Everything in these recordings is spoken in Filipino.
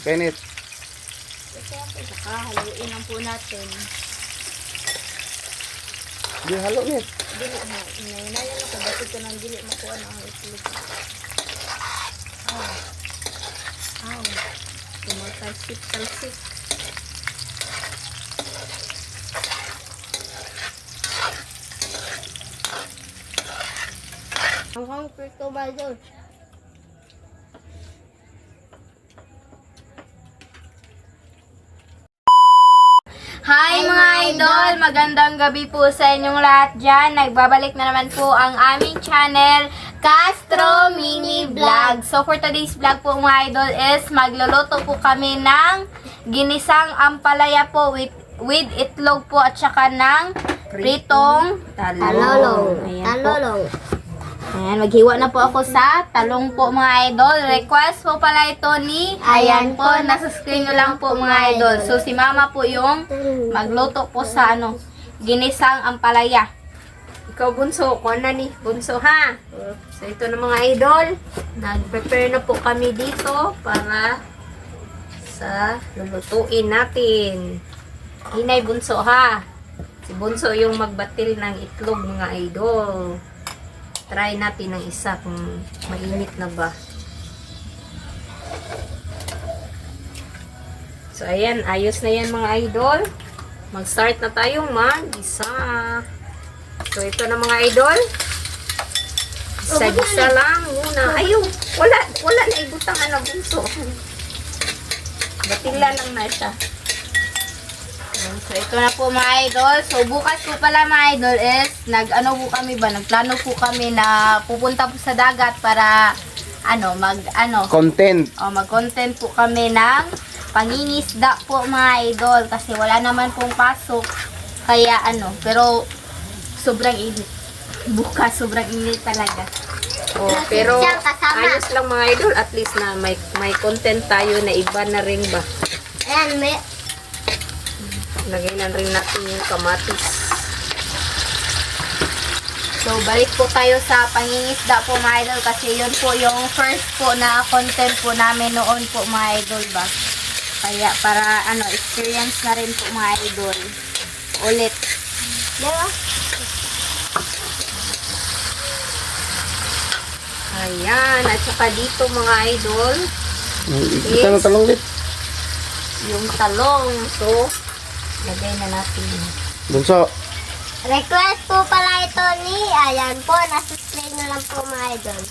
Kainit. Saka haluin lang po natin. Di halo nit. Dili na. Inayan ako. Batid ko ng dili makuha ng itlog. Aw. Tumatalsik-talsik. Ang hanggang ito ba doon? Hi mga idol! Magandang gabi po sa inyong lahat dyan. Nagbabalik na naman po ang aming channel, Castro Mini Vlog. So for today's vlog po mga idol is magluluto po kami ng ginisang ampalaya po with itlog po at saka ng pritong talong. Ayan po. Ayan, maghiwa na po ako sa talong po mga idol. Request po pala ito ni, ayan po, nasa screen nyo lang po mga idol. So si mama po yung magluto po sa ginisang ampalaya. Ikaw bunso, kuha na ni bunso ha. So ito na mga idol, nag-prepare na po kami dito para sa lulutuin natin. Hinay bunso ha. Si bunso yung magbatil ng itlog mga idol. Try natin ng isa kung mainit na ba. So ayan, ayos na yan mga idol. Mag-start na tayong mag-isa. So ito na mga idol. Isa-isa lang muna. Ayun, wala na ibutang bunso. Batila lang na siya. So ito na po mga idol. So bukas po pala mga idol is nagplano po kami na pupunta po sa dagat para mag-content po kami ng pangingisda po mga idol kasi wala naman pong pasok. Kaya pero sobrang init. Bukas sobrang init talaga. Oh, pero ayos lang mga idol, at least na may content tayo na iba na rin ba. Ayan, Lagay na rin natin yung kamatis. So, balik po tayo sa pangingisda po mga idol kasi yun po yung first po na content po namin noon po mga idol ba. Kaya para experience na rin po mga idol. Ulit. Diba? Ayan, at saka dito mga idol, Kita na talong nit. yung talong. So, lagay na natin. Bunso. Request po pala ito ni, ayan po, nasa screen na lang po mga idol.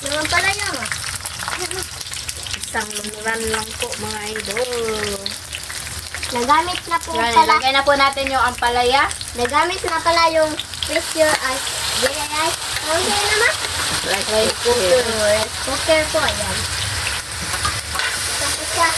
Naman pala yan Isang lumuran lang po mga idol. Nagamit na po pala. Lagay na po natin yung ampalaya. Nagamit na pala yung pressure ice. Ice. Ano yun naman? Rice cooker. Rice cooker po. Ayan. Tapos siya.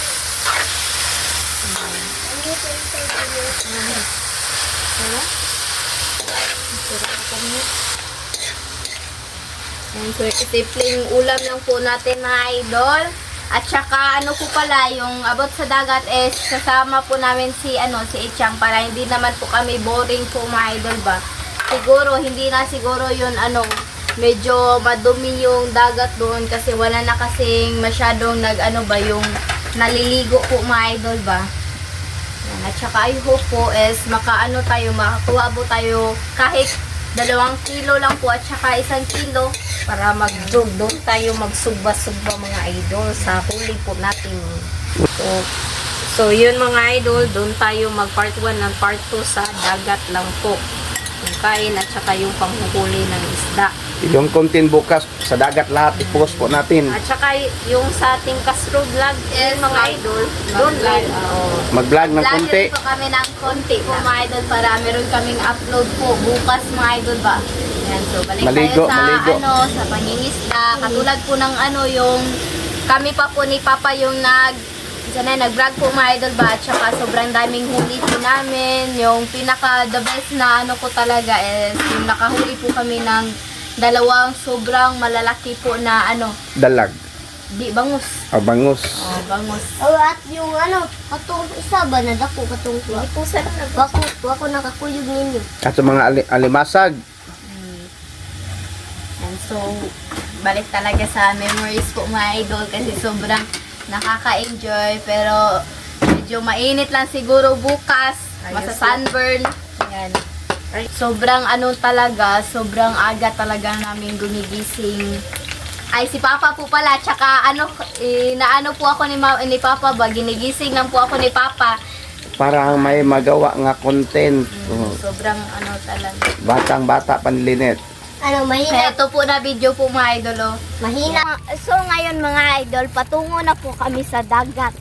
Ayan, so simpleng ulam lang po natin mga idol. At saka po pala yung about sa dagat is kasama po namin si Ichang para hindi naman po kami boring po mga idol ba. Siguro hindi na siguro yun medyo madumi yung dagat doon kasi wala na kasing masyadong yung naliligo po mga idol ba. Yan. At saka I hope po is makakuha po tayo kahit 2 kilo lang po at saka 1 kilo Para doon tayo magsugba-sugba mga idol sa huli po natin. So yun mga idol, doon tayo mag part 1 ng part 2 sa dagat lang po. Yung kain at saka yung panghuhuli ng isda. Yung content bukas sa dagat lahat i-post po natin. At saka yung sa ating Castro vlog, mga idol, doon lang. Mag-vlog ng Lagi konti. rin po kami ng konti po mga idol para meron kaming upload po bukas mga idol ba. Yan, so balik Maligo, tayo sa maligo. sa pangingisda. Katulad po ng yung kami pa po ni Papa yung nag-vlog po mga idol ba. At saka sobrang daming huli po namin. Yung pinaka the best na ko talaga is yung nakahuli po kami ng 2 sobrang malalaki po na Dalag. Di, bangus. Bangus. Oh, bangus. Oh, at yung ano, katong isa ba na dako katong kuha. Hindi po sa Wako nakakuyog ninyo. At sa mga alimasag. And so, balik talaga sa memories po mga idol kasi sobrang nakaka-enjoy pero medyo mainit lang siguro bukas. Ayos Masa-sunburn. Yan. Sobrang ano talaga, sobrang aga talaga namin gumigising. Ay, si Papa po pala, tsaka ano, naano po ako ni Papa ba, ginigising lang po ako ni Papa. Para may magawa nga content. Sobrang ano talaga. Batang-bata panlinet. Ano, Kaya mahina. ito po na video po mga idol, oh. Mahina. So ngayon mga idol, patungo na po kami sa dagat.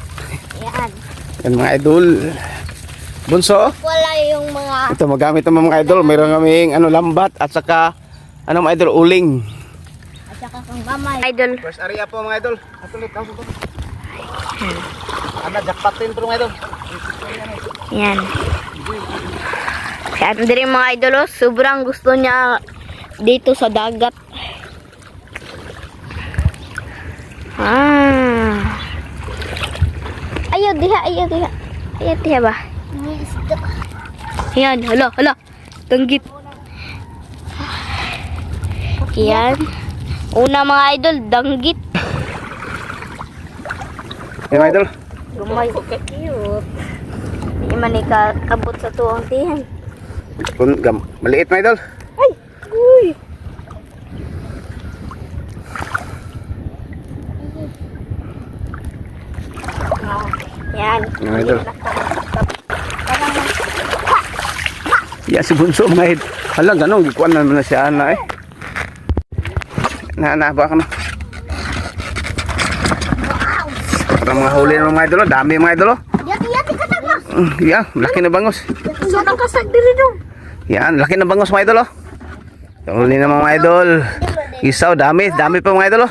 Ayan. Yan mga idol. Bunso. Wala yung mga Ito magamit ng mga idol. Mayroon kaming lambat at saka mga idol uling. at saka kang gamay. Idol. First area po mga idol. Atulit ako po. Ana jackpotin po mga idol. Yan. Kaya din mga idol, oh, sobrang gusto niya dito sa dagat. Ayaw diha, ayaw diha. Ayaw diha ba? Yan, hala. Tanggit. Yan. Una mga idol, danggit. Yan mga idol. Lumay ko cute. Hindi man ikakabot sa tuwang tiyan. Maliit mga idol. Ay! Uy! Yan. Yan mga idol. Ya si Bunso mga idol. Hala ganun. Gikuan na naman na siya na eh. Ba ka na. Para mga huli ng mga idol. Dami mga idol. Yati ka tama. Yan. Laki na bangus. So nang kasag diri dong. Yan. Laki na bangus mga idol. Huli na mga idol. Isaw. Dami pa mga idol.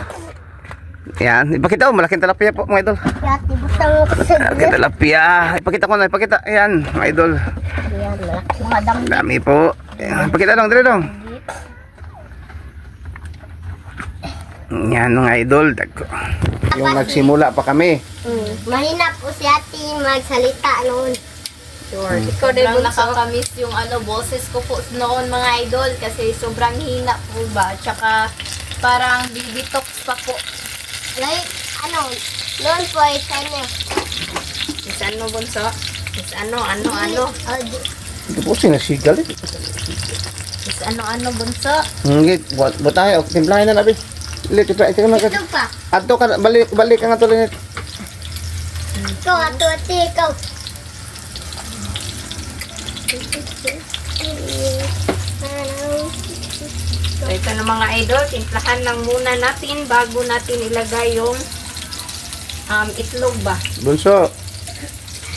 Yan. Ipakita ko. Malaking talapia po mga idol. Yati butang mo kasag. Malaking talapia. Ipakita ko na. Ipakita. Yan mga idol. Yan, malaki mga dang. Dami po. Yan. Ipakita dong. Dali dong. Yan mga idol. Dagko. Yung nagsimula pa kami. Mahina po si ate magsalita noon. Sure. Ikaw din Sobrang bunso. nakakamiss yung boses ko po noon mga idol kasi sobrang hina po ba. Tsaka parang baby talks pa po. Like, ano, noon po ay sana. Is ano bunso? Is ano? Ito po sinasigal eh. Is ano bunso. Hindi. Buat tayo. Timplahin na nabi. Ito ka na. Ito pa. Ato ka. Balik ka nga tuloy. Ikaw, ato ate, ikaw. So ito na mga idol, timplahan lang muna natin bago natin ilagay yung itlog ba? Bunso.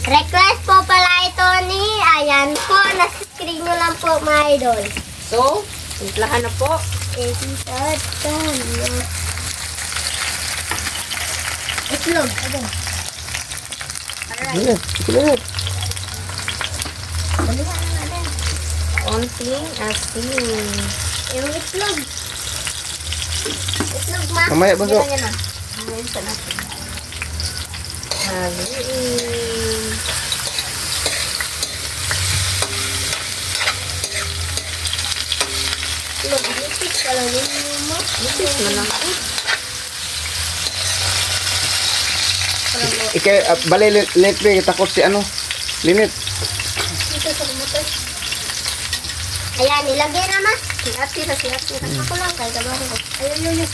Request po pala ito ni, ayan po, nasa screen nyo lang po mga idol. So, timplahan na po. Itlog, ano? Sige. Sige. Balihan na natin. Konting asin. Yung itlog. Itlog, ma. Mamaya bunso. Yan na. Ngayon pa natin. Haluin. Itlog, itlog pala ninyo mo. Bisis mo lang. Ikay, bali, linit takot si ano. Linit. Dito sa bumotoy. Ayan, ilagay na ma. Si ate na. Ako lang, kaya gabahin ko. Ayun.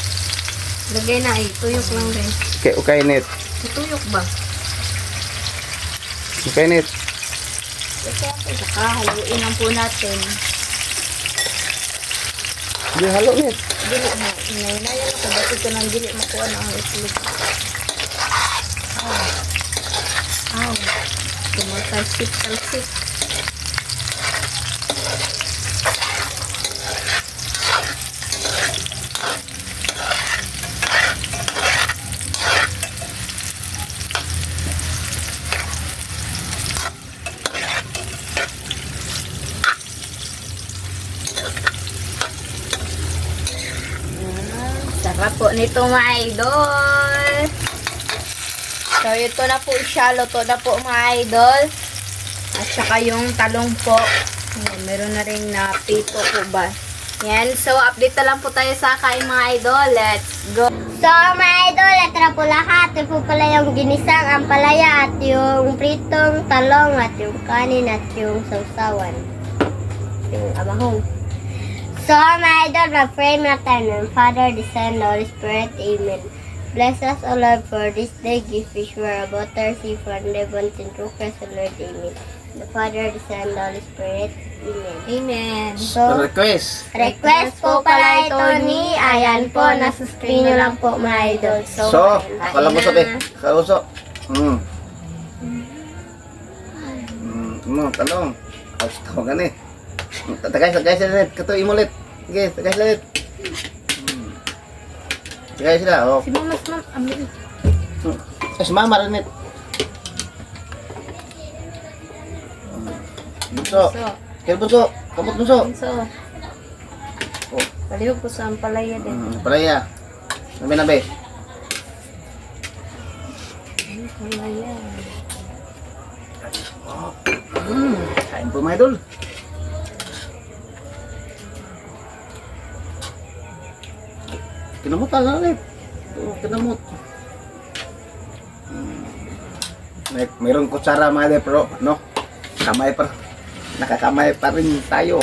Lagay na eh. Tuyok lang rin. Okay, net. Tuyok ba? Okay, net. Saka haluin lang po natin. Hindi, halo, net. Dili mo. Inayan ako. Bakit ko nang dili makuha na ang itlog. Tumatalsik. Sarap po nito mga idol. So, ito na po siya. Luto na po mga idol. At saka yung talong po. Ayan, meron na rin na pito po ba. Yan. So, update na lang po tayo sa kain mga idol. Let's go. So, mga idol, ito na po lahat. Ito po pala yung ginisang ampalaya at yung pritong talong at yung kanin at yung sausawan. Yung abahong. So, mga idol, mag-pray na tayo ng Father, the Son, the Holy Spirit. Amen. Bless us, O Lord, for this day. Give fish were about our sea from heaven and through Christ, O Lord. Amen. The Father, the Son, the Holy Spirit. Amen. Amen. So, Request. request po pala ito ni, ayan po, nasa screen nyo lang po mga idol. So, So, ayan. kalamusot eh. Kalamusot. Talong. Ay, tawagan eh. Tagay sila ulit. Katuloy mo ulit. Sige, tagay sila ulit. Tagay sila, oh. Si Mama, amin. Si Mama rin ulit. Bunso. Kaya bunso. Kamot bunso. So, palihog po sa ampalaya din. Palaya. Nabi. Ampalaya. Kain po mga idol. Kinamot na ulit. Kinamot. Mayroong kutsara mga idol pero no. Kamay pa. Nakakamay pa rin tayo.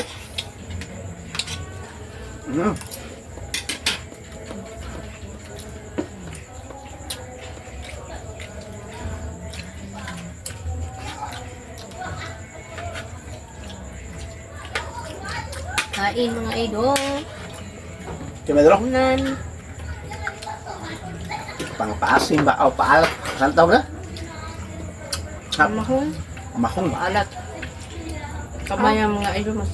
Kain mga idol. Kaya mga idol. Unan. Pangpaasim ba? O paalat. Saan tawag na? Mahong. Mahong. Alat. Kamay ang mga idol.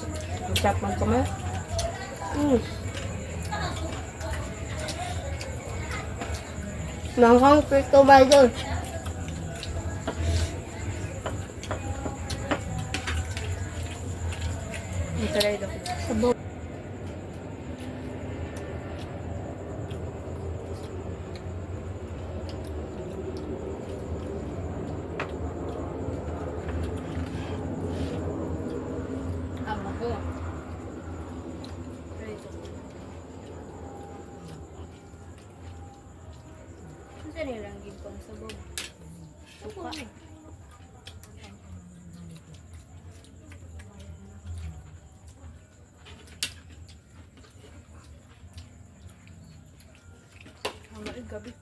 Masarap man kamay. Manghang prito mga idol. Ito na idol. Sabaw. Ama ko. Saan nilang gimpang sabaw? Suka. Gabi.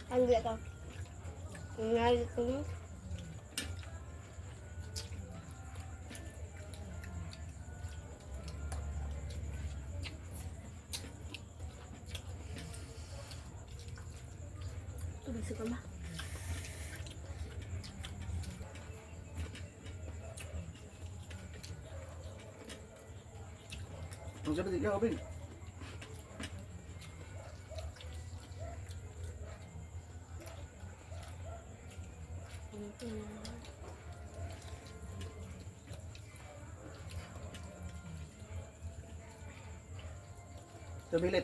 Ang gila ka. Ang gila ka mo. Tubig sa kama. Ang sabi di ka, Obing. Tumilit.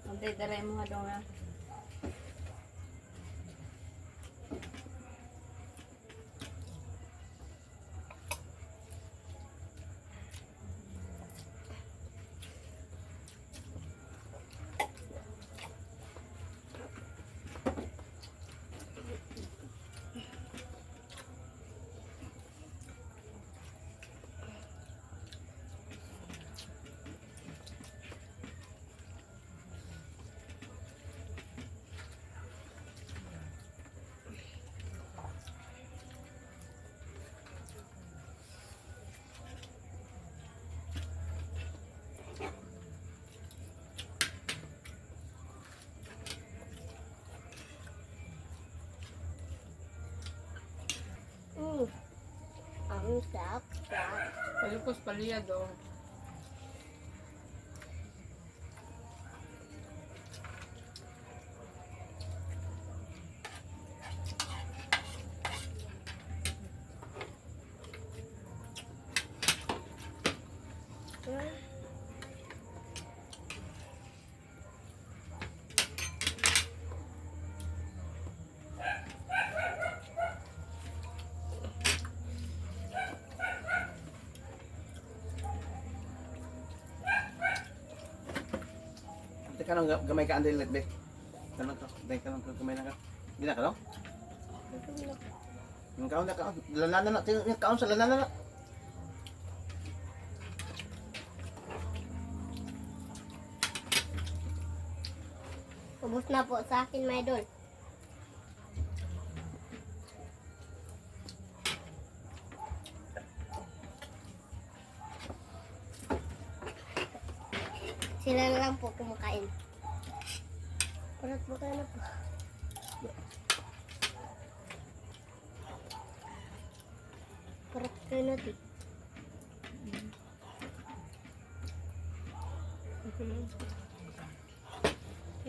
Magdadaray mo nga daw nga. Ang sarap. Palipos paliya daw. kanang gamay ka andil be. Kanang ka, dai kanang gamay na ka. Di na ka no? Yung kaon na kaon, lalanan na, yung kaon sa lalanan na. Ubus na po sa akin, mga idol. Sila na lang po kumakain. Parat mo tayo na po. Parat kayo natin.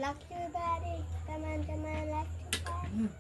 Lock your body. Come on, lock your body.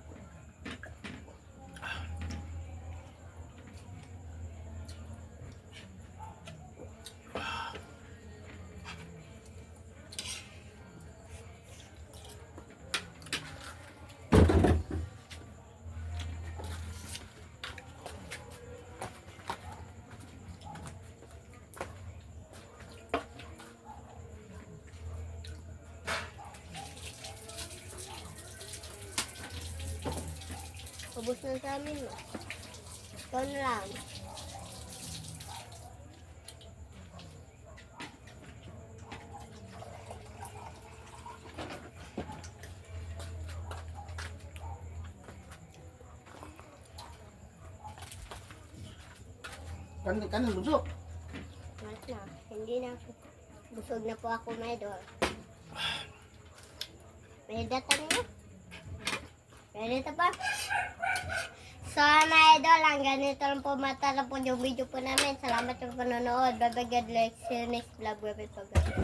Ubus na sa amin, no? Ikaw na lang. Kanan busog. Mas na. Hindi na. Busog na po ako, mga idol. May data niyo? May data pa? So, mga idol, ang ganito lang po matala po yung video po namin. Salamat sa panonood. Bye-bye, God bless. See you next vlog. Bye-bye po, guys.